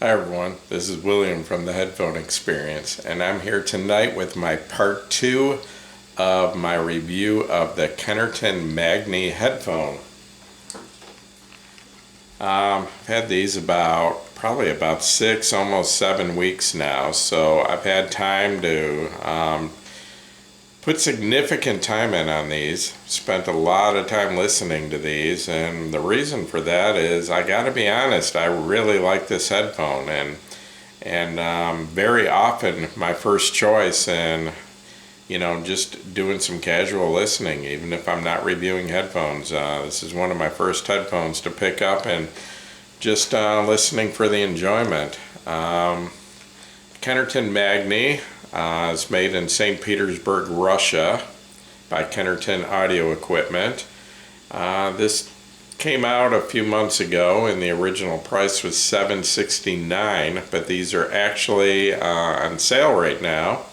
Hi everyone, this is William from the Headphone Experience, and I'm here tonight with my part 2 of my review of the Kennerton Magni headphone. I've had these probably about 6, almost 7 weeks now, so I've had time to put significant time in on these. Spent a lot of time listening to these, and the reason for that is, I gotta be honest, I really like this headphone, and very often my first choice, and just doing some casual listening, even if I'm not reviewing headphones. This is one of my first headphones to pick up and just listening for the enjoyment. Kennerton Magni. It's made in St. Petersburg, Russia by Kennerton Audio Equipment. This came out a few months ago and the original price was $769, but these are actually on sale right now,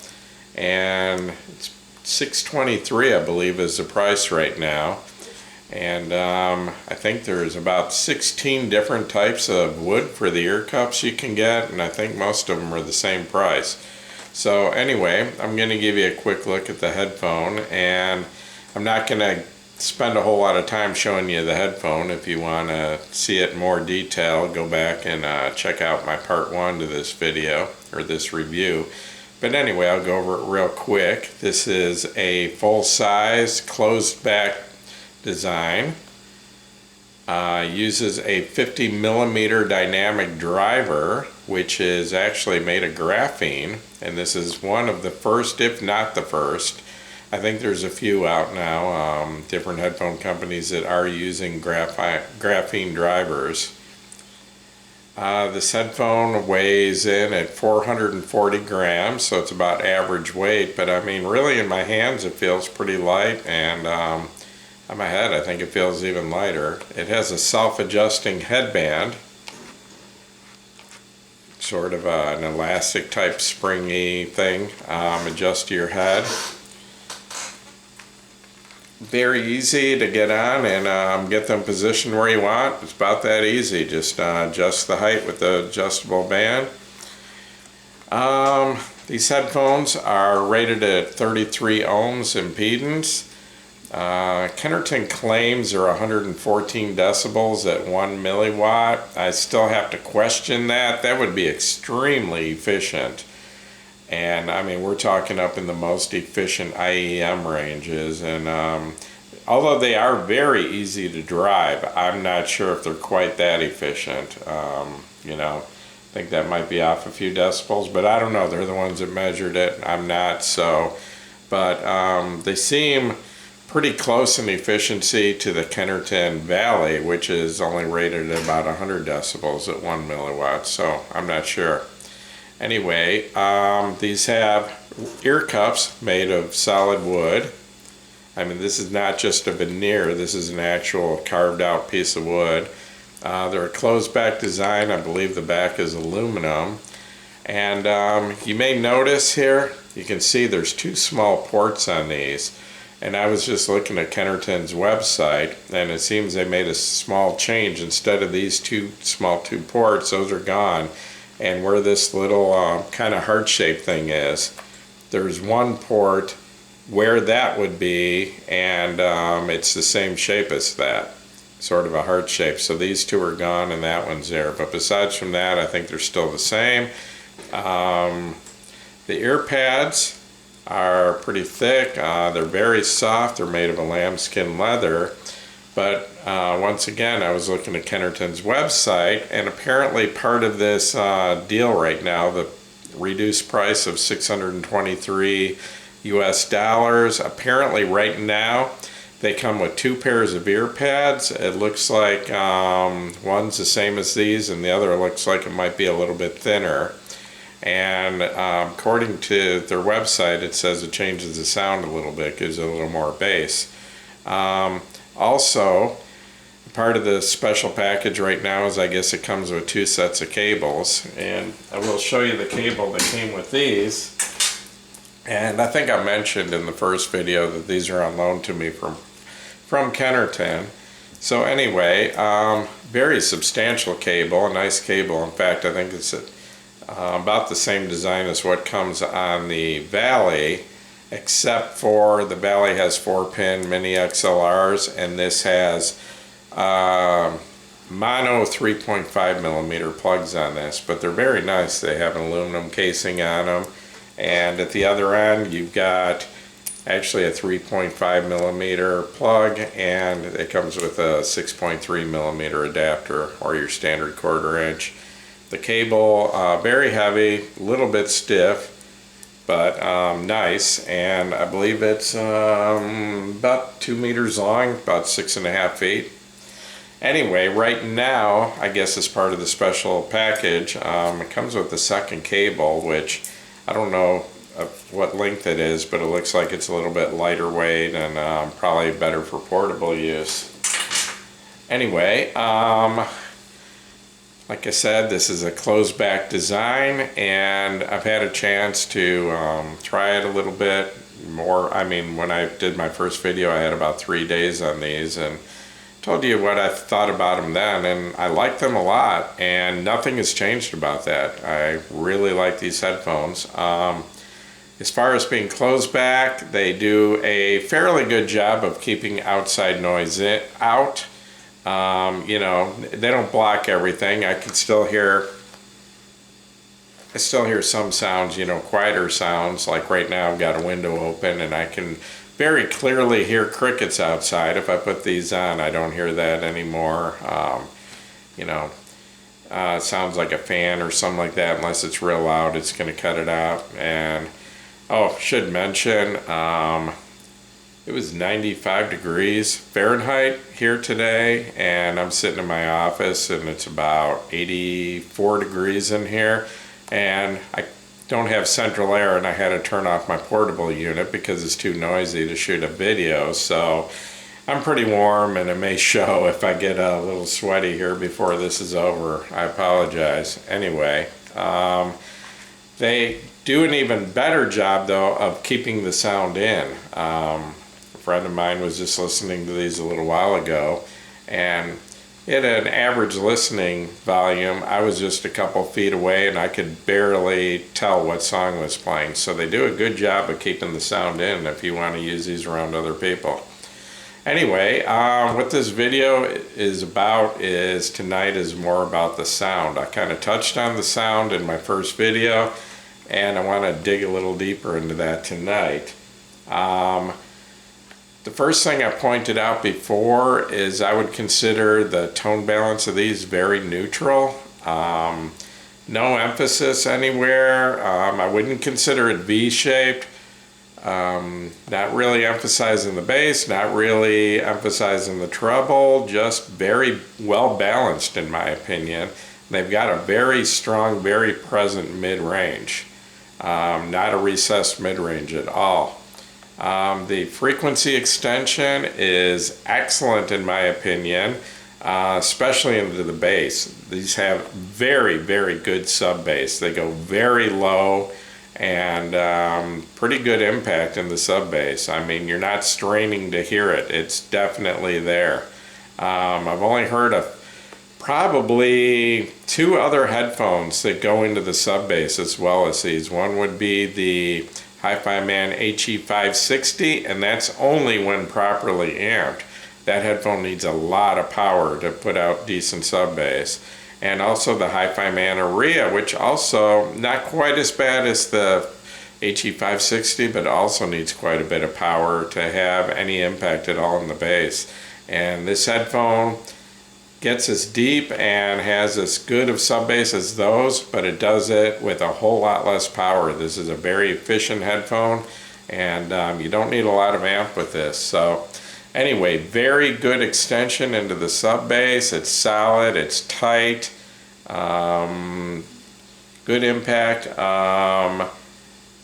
and it's $623 I believe is the price right now. And I think there's about 16 different types of wood for the ear cups you can get, and I think most of them are the same price. So anyway, I'm going to give you a quick look at the headphone, and I'm not going to spend a whole lot of time showing you the headphone. If you want to see it in more detail, go back and check out my part 1 to this video, or this review. But anyway, I'll go over it real quick. This is a full-size, closed-back design. Uses a 50 millimeter dynamic driver, which is actually made of graphene, and this is one of the first, if not the first. I think there's a few out now, different headphone companies that are using graphene drivers. This headphone weighs in at 440 grams, so it's about average weight, but I mean, really in my hands it feels pretty light, and on my head I think it feels even lighter. It has a self-adjusting headband, sort of an elastic type springy thing, adjust to your head. Very easy to get on and get them positioned where you want. It's about that easy. Just adjust the height with the adjustable band. These headphones are rated at 33 ohms impedance. Kennerton claims they're 114 decibels at 1 milliwatt. I still have to question that. That would be extremely efficient. And I mean, we're talking up in the most efficient IEM ranges. And although they are very easy to drive, I'm not sure if they're quite that efficient. I think that might be off a few decibels, but I don't know. They're the ones that measured it. I'm not, so. But they seem pretty close in efficiency to the Kennerton Valley, which is only rated at about 100 decibels at 1 milliwatt, so I'm not sure. Anyway, these have ear cups made of solid wood. I mean, this is not just a veneer, this is an actual carved out piece of wood. They're a closed back design. I believe the back is aluminum. And you may notice here, you can see there's 2 small ports on these. And I was just looking at Kennerton's website, and it seems they made a small change. Instead of these 2 small tube ports, those are gone. And where this little kind of heart-shaped thing is, there's 1 port where that would be, and it's the same shape as that, sort of a heart shape. So these 2 are gone and that one's there. But besides from that, I think they're still the same. The ear pads are pretty thick. They're very soft. They're made of a lambskin leather. But once again, I was looking at Kennerton's website, and apparently part of this deal right now, the reduced price of $623 US, apparently right now they come with 2 pairs of ear pads. It looks like one's the same as these, and the other looks like it might be a little bit thinner. And according to their website, it says it changes the sound a little bit, gives it a little more bass. Also, part of the special package right now is, I guess it comes with 2 sets of cables, and I will show you the cable that came with these. And I think I mentioned in the first video that these are on loan to me from Kennerton. So anyway, very substantial cable, a nice cable. In fact, I think it's about the same design as what comes on the Valley, except for the Valley has 4-pin mini XLRs, and this has mono 3.5 millimeter plugs on this, but they're very nice. They have an aluminum casing on them, and at the other end you've got actually a 3.5 millimeter plug, and it comes with a 6.3 millimeter adapter, or your standard 1/4 inch. The cable, very heavy, a little bit stiff, but nice, and I believe it's about 2 meters long, about 6.5 feet. Anyway, right now, I guess as part of the special package, it comes with the second cable, which I don't know what length it is, but it looks like it's a little bit lighter weight and probably better for portable use. Anyway, like I said, this is a closed back design, and I've had a chance to try it a little bit more. I mean, when I did my first video, I had about 3 days on these, and told you what I thought about them then, and I like them a lot, and nothing has changed about that. I really like these headphones. As far as being closed back, they do a fairly good job of keeping outside noise out. You know, they don't block everything. I still hear some sounds, you know, quieter sounds. Like right now I've got a window open and I can very clearly hear crickets outside. If I put these on, I don't hear that anymore. You know, it sounds like a fan or something like that. Unless it's real loud, it's going to cut it out. And oh, should mention, it was 95 degrees Fahrenheit here today, and I'm sitting in my office and it's about 84 degrees in here, and I don't have central air, and I had to turn off my portable unit because it's too noisy to shoot a video. So I'm pretty warm, and it may show if I get a little sweaty here before this is over. I apologize. Anyway, they do an even better job though of keeping the sound in. A friend of mine was just listening to these a little while ago, and at an average listening volume, I was just a couple feet away and I could barely tell what song was playing. So they do a good job of keeping the sound in if you want to use these around other people. Anyway, what this video is about is tonight is more about the sound. I kind of touched on the sound in my first video, and I want to dig a little deeper into that tonight. The first thing I pointed out before is I would consider the tone balance of these very neutral. No emphasis anywhere. I wouldn't consider it V-shaped. Not really emphasizing the bass, not really emphasizing the treble, just very well balanced in my opinion. They've got a very strong, very present mid-range. Not a recessed mid-range at all. The frequency extension is excellent in my opinion, especially into the bass. These have very, very good sub bass. They go very low and pretty good impact in the sub bass. I mean, you're not straining to hear it. It's definitely there. I've only heard of probably 2 other headphones that go into the sub bass as well as these. One would be the Hi-Fi Man HE560, and that's only when properly amped. That headphone needs a lot of power to put out decent sub bass. And also the Hi-Fi Man Aria, which also not quite as bad as the HE560, but also needs quite a bit of power to have any impact at all in the bass. And this headphone gets as deep and has as good of sub bass as those, but it does it with a whole lot less power. This is a very efficient headphone, and you don't need a lot of amp with this. So anyway, very good extension into the sub bass. It's solid, it's tight, good impact.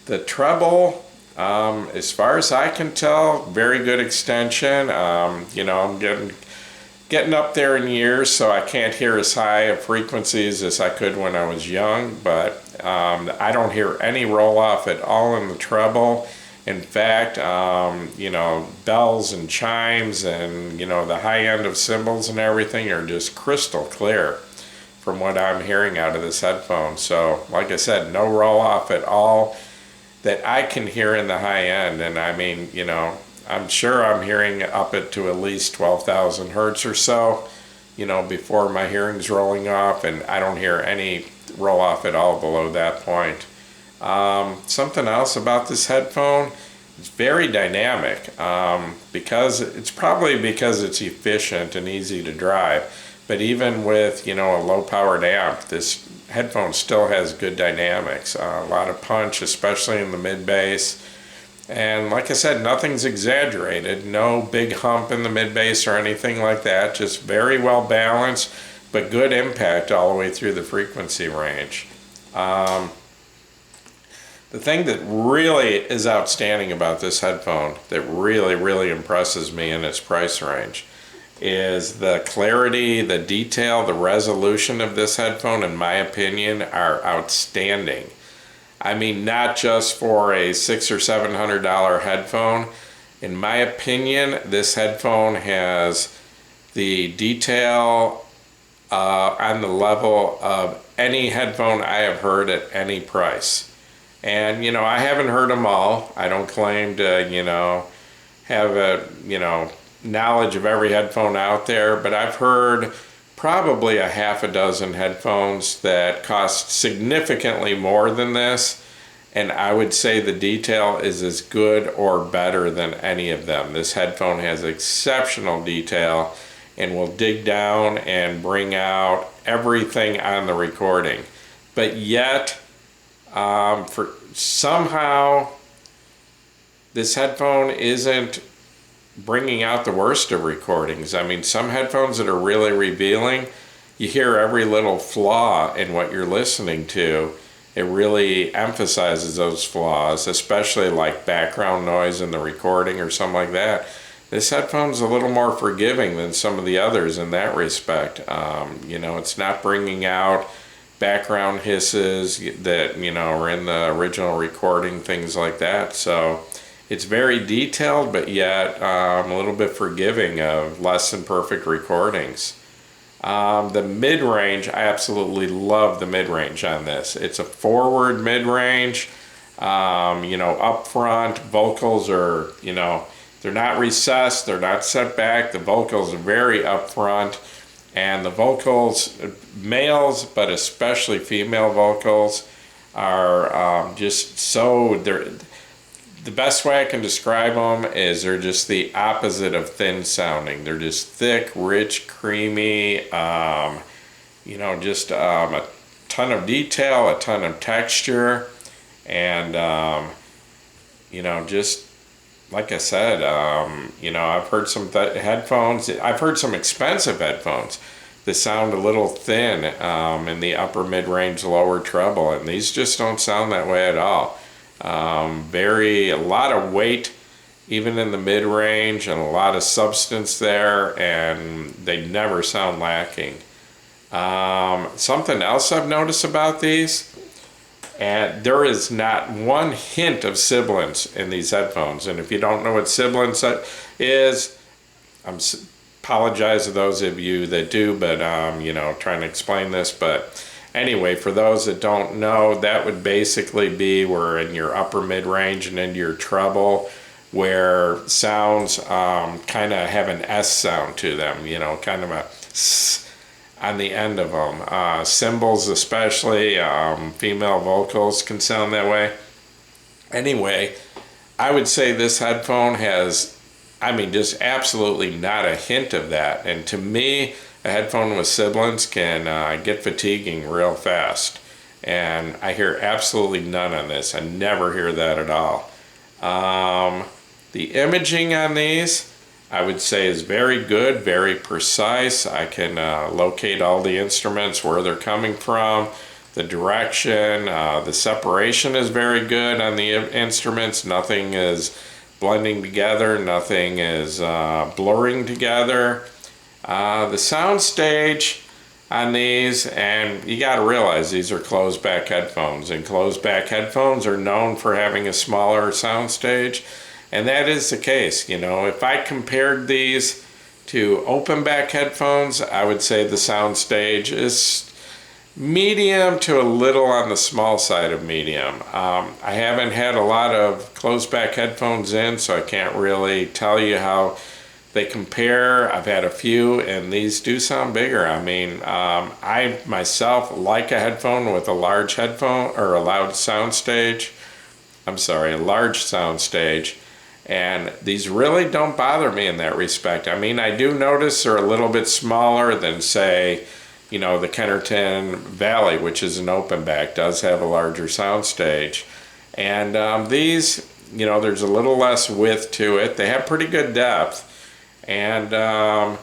The treble, as far as I can tell, very good extension. You know, I'm getting up there in years, so I can't hear as high of frequencies as I could when I was young, but I don't hear any roll off at all in the treble. In fact, bells and chimes and, the high end of cymbals and everything are just crystal clear from what I'm hearing out of this headphone. So, like I said, no roll off at all that I can hear in the high end. And I mean, I'm sure I'm hearing up it to at least 12,000 hertz or so, before my hearing's rolling off, and I don't hear any roll off at all below that point. Something else about this headphone, it's very dynamic, because it's efficient and easy to drive. But even with, a low-powered amp, this headphone still has good dynamics. A lot of punch, especially in the mid-bass. And like I said, nothing's exaggerated. No big hump in the mid-bass or anything like that. Just very well balanced, but good impact all the way through the frequency range. The thing that really is outstanding about this headphone, that really, really impresses me in its price range, is the clarity, the detail, the resolution of this headphone, in my opinion, are outstanding. I mean, not just for a $600 or $700 headphone. In my opinion, this headphone has the detail on the level of any headphone I have heard at any price. And, I haven't heard them all. I don't claim to, have a, knowledge of every headphone out there, but I've heard probably a half a dozen headphones that cost significantly more than this, and I would say the detail is as good or better than any of them. This headphone has exceptional detail and will dig down and bring out everything on the recording. But yet, for somehow, this headphone isn't bringing out the worst of recordings. I mean, some headphones that are really revealing, you hear every little flaw in what you're listening to. It really emphasizes those flaws, especially like background noise in the recording or something like that. This headphone's a little more forgiving than some of the others in that respect. It's not bringing out background hisses that, are in the original recording, things like that. So it's very detailed, but yet a little bit forgiving of less than perfect recordings. The mid-range, I absolutely love the mid-range on this. It's a forward mid-range, up front. Vocals are, they're not recessed, they're not set back. The vocals are very up front. And the vocals, males, but especially female vocals, are just so, the best way I can describe them is they're just the opposite of thin sounding. They're just thick, rich, creamy, just a ton of detail, a ton of texture, and, just like I said, I've heard some headphones, I've heard some expensive headphones that sound a little thin in the upper mid-range, lower treble, and these just don't sound that way at all. A lot of weight even in the mid-range and a lot of substance there, and they never sound lacking. Something else I've noticed about these, and there is not one hint of sibilance in these headphones. And if you don't know what sibilance is, apologize to those of you that do, but trying to explain this. But anyway, for those that don't know, that would basically be where in your upper mid-range and into your treble, where sounds kind of have an S sound to them, kind of a S on the end of them. Cymbals especially, female vocals can sound that way. Anyway, I would say this headphone has, just absolutely not a hint of that. And to me, a headphone with sibilance can get fatiguing real fast. And I hear absolutely none on this. I never hear that at all. The imaging on these, I would say, is very good, very precise. I can locate all the instruments, where they're coming from, the direction. The separation is very good on the instruments. Nothing is blending together. Nothing is blurring together. The sound stage, on these, and you got to realize these are closed back headphones, and closed back headphones are known for having a smaller soundstage, and that is the case. You know, if I compared these to open back headphones, I would say the soundstage is medium to a little on the small side of medium. I haven't had a lot of closed back headphones in, so I can't really tell you how they compare. I've had a few, and these do sound bigger. I mean, I myself like a headphone with a large headphone or a loud soundstage. I'm sorry, a large soundstage. And these really don't bother me in that respect. I mean, I do notice they're a little bit smaller than, say, you know, the Kennerton Valley, which is an open back, does have a larger soundstage. And these, you know, there's a little less width to it. They have pretty good depth. And I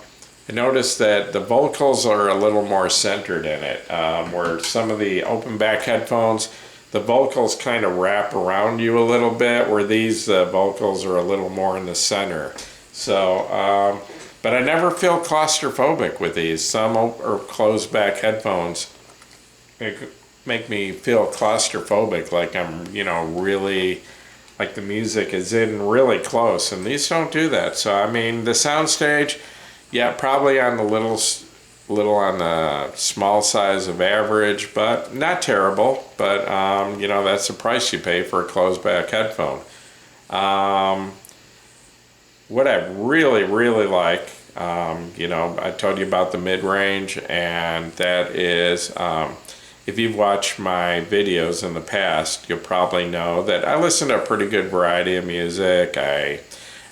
noticed that the vocals are a little more centered in it, where some of the open back headphones, the vocals kind of wrap around you a little bit, where these vocals are a little more in the center. So, but I never feel claustrophobic with these. Some are closed back headphones make me feel claustrophobic, like I'm, you know, really, like the music is in really close, and these don't do that. So I mean, the soundstage, yeah, probably on the little on the small size of average, but not terrible. But you know, that's the price you pay for a closed back headphone. What I really, really like, you know, I told you about the mid-range, and that is, if you've watched my videos in the past, you'll probably know that I listen to a pretty good variety of music. I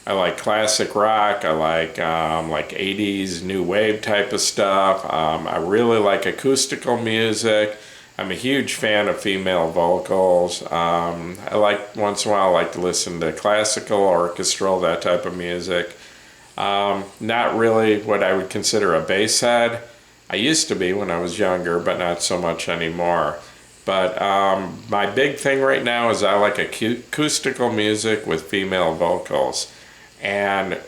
like classic rock. I like 80s new wave type of stuff. I really like acoustical music. I'm a huge fan of female vocals. I like, once in a while, I like to listen to classical, orchestral, that type of music. Not really what I would consider a bass head. I used to be when I was younger, but not so much anymore. But my big thing right now is I like acoustical music with female vocals. And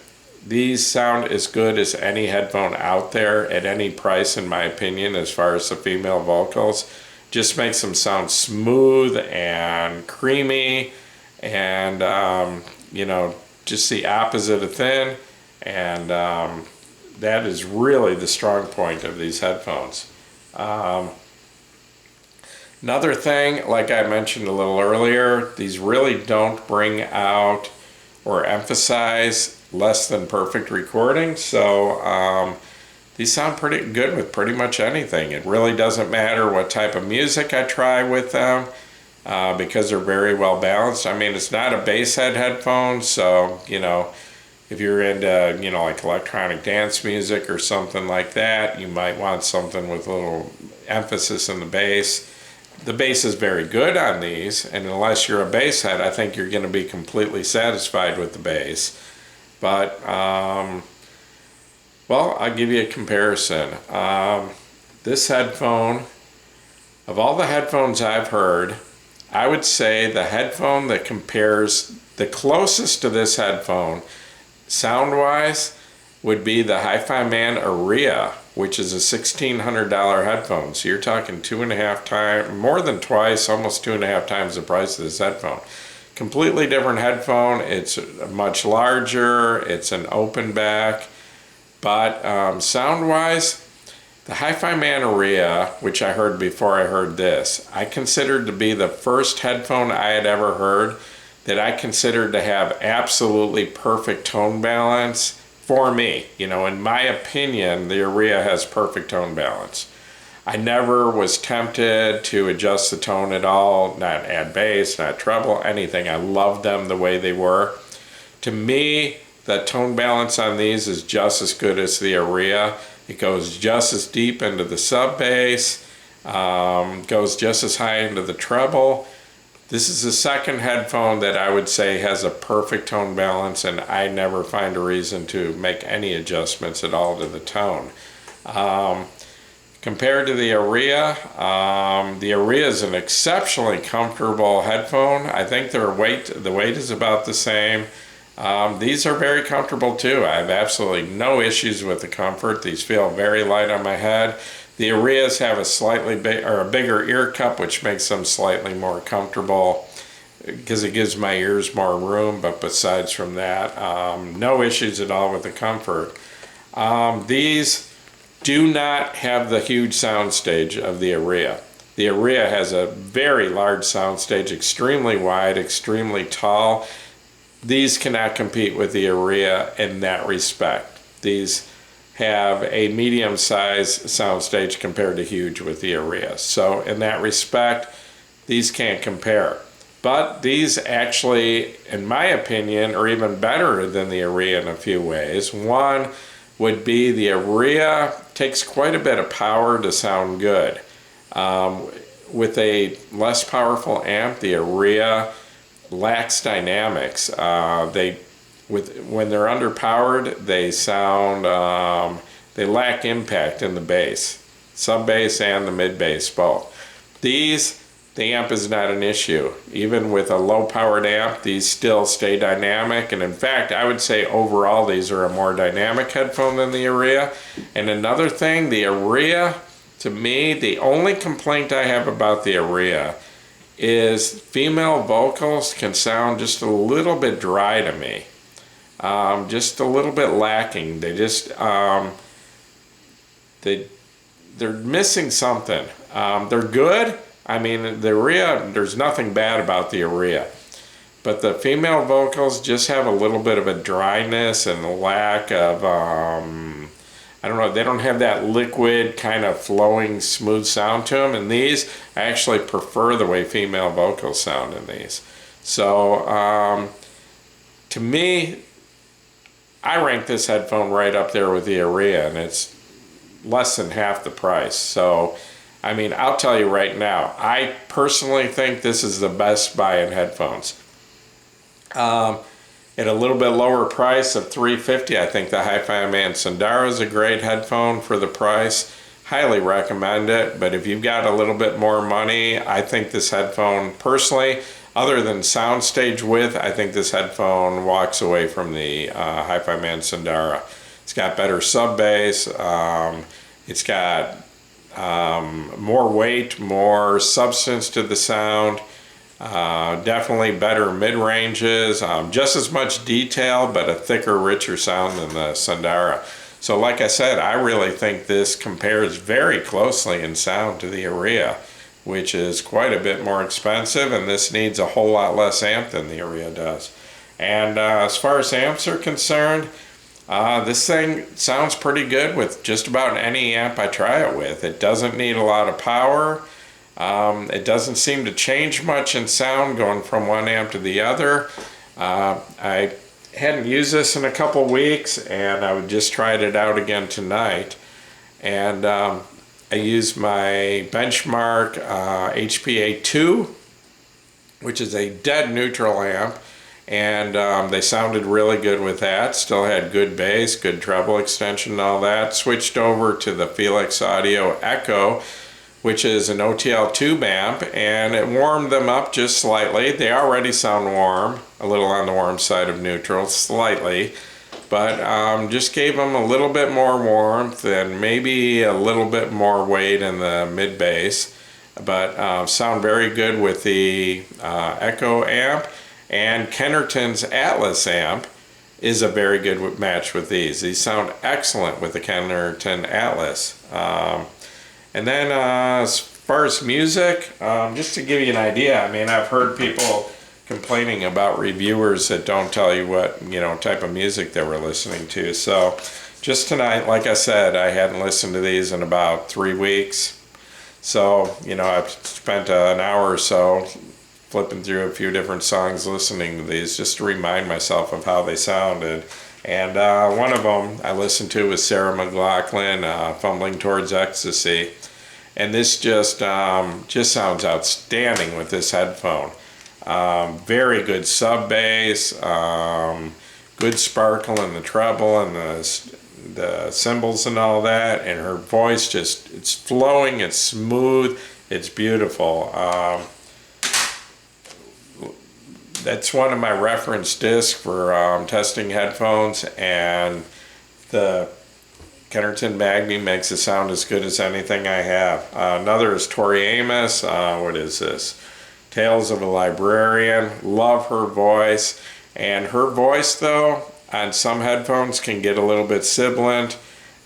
these sound as good as any headphone out there at any price, in my opinion, as far as the female vocals. Just makes them sound smooth and creamy, and you know, just the opposite of thin. And that is really the strong point of these headphones. Another thing, like I mentioned a little earlier, these really don't bring out or emphasize less than perfect recording. So these sound pretty good with pretty much anything. It really doesn't matter what type of music I try with them, because they're very well balanced. I mean, it's not a bass head headphone, so, you know, if you're into, you know, like electronic dance music or something like that, you might want something with a little emphasis in the bass. The bass is very good on these, and unless you're a bass head, I think you're going to be completely satisfied with the bass. But well, I'll give you a comparison. This headphone, of all the headphones I've heard, I would say the headphone that compares the closest to this headphone, sound-wise, would be the Hi-Fi Man Aria, which is a $1,600 headphone. So you're talking 2.5 times, more than twice, almost 2.5 times the price of this headphone. Completely different headphone. It's much larger. It's an open back. But sound-wise, the Hi-Fi Man Aria, which I heard before I heard this, I considered to be the first headphone I had ever heard that I considered to have absolutely perfect tone balance for me. You know, in my opinion, the Aria has perfect tone balance. I never was tempted to adjust the tone at all, not add bass, not treble, anything. I loved them the way they were. To me, the tone balance on these is just as good as the Aria. It goes just as deep into the sub bass, goes just as high into the treble. This is the second headphone that I would say has a perfect tone balance, and I never find a reason to make any adjustments at all to the tone. Compared to the Aria is an exceptionally comfortable headphone. I think the weight is about the same. These are very comfortable too. I have absolutely no issues with the comfort. These feel very light on my head. The Arias have a slightly a bigger ear cup, which makes them slightly more comfortable because it gives my ears more room. But besides from that, no issues at all with the comfort. These do not have the huge soundstage of the Aria. The Aria has a very large soundstage, extremely wide, extremely tall. These cannot compete with the Aria in that respect. These have a medium-sized soundstage compared to huge with the Aria. So in that respect, these can't compare. But these actually, in my opinion, are even better than the Aria in a few ways. One would be the Aria takes quite a bit of power to sound good. With a less powerful amp, the Aria lacks dynamics. When they're underpowered, they sound they lack impact in the bass, sub bass and the mid bass both. These, the amp is not an issue. Even with a low powered amp, these still stay dynamic, and in fact I would say overall these are a more dynamic headphone than the Aria. And another thing, the Aria, to me, the only complaint I have about the Aria is female vocals can sound just a little bit dry to me. Just a little bit lacking. They just they're missing something. They're good. I mean, the Aria, there's nothing bad about the Aria, but the female vocals just have a little bit of a dryness and a lack of I don't know, they don't have that liquid kind of flowing smooth sound to them. And these, I actually prefer the way female vocals sound in these. So to me, I rank this headphone right up there with the Aria, and it's less than half the price. So I mean, I'll tell you right now, I personally think this is the best buy in headphones. At a little bit lower price of $350, I think the Hi-Fi Man Sundara is a great headphone for the price. Highly recommend it, but if you've got a little bit more money, I think this headphone, personally, other than soundstage width, I think this headphone walks away from the Hi-Fi Man Sundara. It's got better sub bass, it's got more weight, more substance to the sound. Definitely better mid-ranges, just as much detail, but a thicker, richer sound than the Sundara. So like I said, I really think this compares very closely in sound to the Aria, which is quite a bit more expensive, and this needs a whole lot less amp than the Aria does. And as far as amps are concerned, this thing sounds pretty good with just about any amp I try it with. It doesn't need a lot of power. It doesn't seem to change much in sound going from one amp to the other. I hadn't used this in a couple weeks, and I just tried it out again tonight. And I used my benchmark HPA2, which is a dead neutral amp, and they sounded really good with that. Still had good bass, good treble extension and all that. Switched over to the Felix Audio Echo, which is an OTL tube amp, and it warmed them up just slightly. They already sound warm, a little on the warm side of neutral, slightly, but just gave them a little bit more warmth and maybe a little bit more weight in the mid bass, but sound very good with the Echo amp. And Kennerton's Atlas amp is a very good match with these. These sound excellent with the Kennerton Atlas. And then as far as music, just to give you an idea, I mean, I've heard people complaining about reviewers that don't tell you what, type of music they were listening to. So just tonight, like I said, I hadn't listened to these in about 3 weeks. So, I've spent an hour or so flipping through a few different songs listening to these just to remind myself of how they sounded. And one of them I listened to was Sarah McLachlan, Fumbling Towards Ecstasy. And this just sounds outstanding with this headphone. Very good sub bass, good sparkle in the treble and the cymbals and all that. And her voice it's flowing, it's smooth, it's beautiful. That's one of my reference discs for testing headphones, and the Kennerton Magni makes it sound as good as anything I have. Another is Tori Amos. What is this? Tales of a Librarian. Love her voice. And her voice, though, on some headphones can get a little bit sibilant.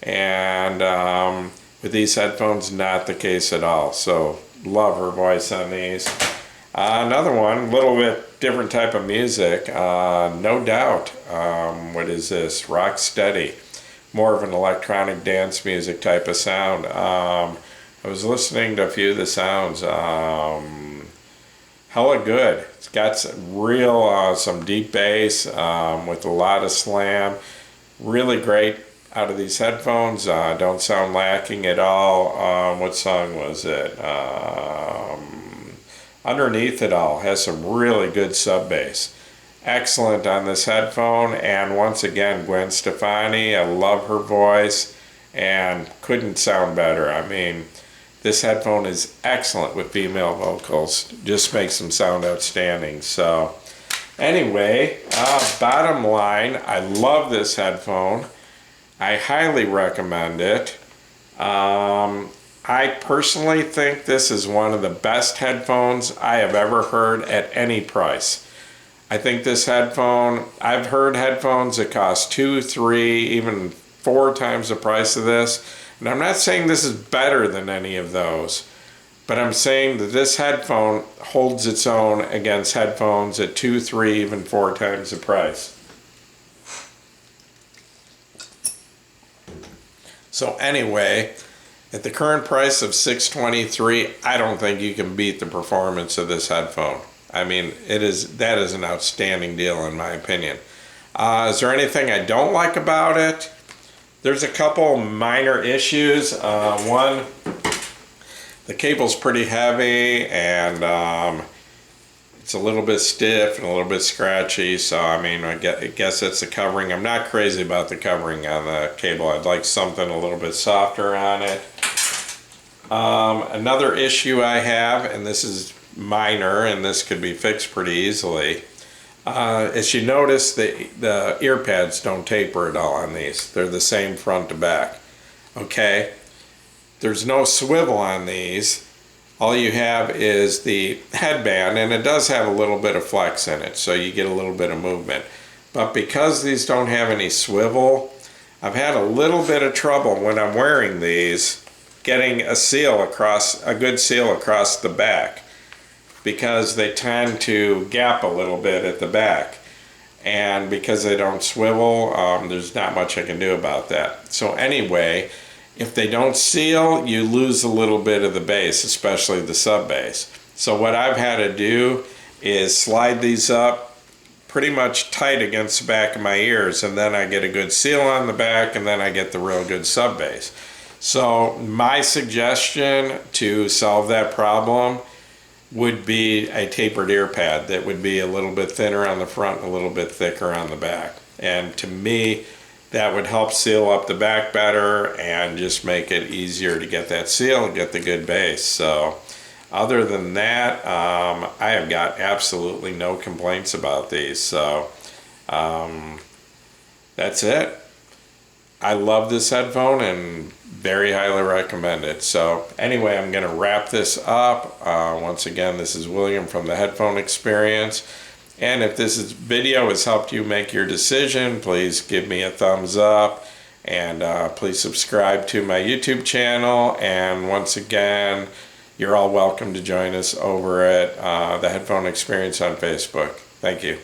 And with these headphones, not the case at all. So, love her voice on these. Another one, a little bit different type of music. No Doubt. What is this? Rocksteady. More of an electronic dance music type of sound. I was listening to a few of the sounds. Hella good. It's got some deep bass with a lot of slam. Really great out of these headphones. Don't sound lacking at all. What song was it? Underneath It All has some really good sub bass. Excellent on this headphone, and once again, Gwen Stefani, I love her voice and couldn't sound better. I mean, this headphone is excellent with female vocals, just makes them sound outstanding. So anyway, bottom line, I love this headphone. I highly recommend it. I personally think this is one of the best headphones I have ever heard at any price. I think this headphone, I've heard headphones that cost 2, 3, even 4 times the price of this. And I'm not saying this is better than any of those, but I'm saying that this headphone holds its own against headphones at 2, 3, even 4 times the price. So anyway, at the current price of $623, I don't think you can beat the performance of this headphone. I mean, that is an outstanding deal in my opinion. Is there anything I don't like about it? There's a couple minor issues. One, the cable's pretty heavy and it's a little bit stiff and a little bit scratchy. So I mean, I guess it's the covering. I'm not crazy about the covering on the cable. I'd like something a little bit softer on it. Another issue I have, and this is minor and this could be fixed pretty easily, as you notice, the ear pads don't taper at all on these. They're the same front to back. Okay, there's no swivel on these. All you have is the headband, and it does have a little bit of flex in it, so you get a little bit of movement. But because these don't have any swivel, I've had a little bit of trouble when I'm wearing these getting a good seal across the back, because they tend to gap a little bit at the back, and because they don't swivel, there's not much I can do about that. So anyway, if they don't seal, you lose a little bit of the bass, especially the sub bass. So what I've had to do is slide these up pretty much tight against the back of my ears, and then I get a good seal on the back, and then I get the real good sub bass. So my suggestion to solve that problem would be a tapered ear pad that would be a little bit thinner on the front and a little bit thicker on the back. And to me, that would help seal up the back better and just make it easier to get that seal and get the good bass. So other than that, I have got absolutely no complaints about these. So that's it. I love this headphone and very highly recommend it. So anyway, I'm going to wrap this up. Once again, this is William from the Headphone Experience. And if this video has helped you make your decision, please give me a thumbs up. And please subscribe to my YouTube channel. And once again, you're all welcome to join us over at the Headphone Experience on Facebook. Thank you.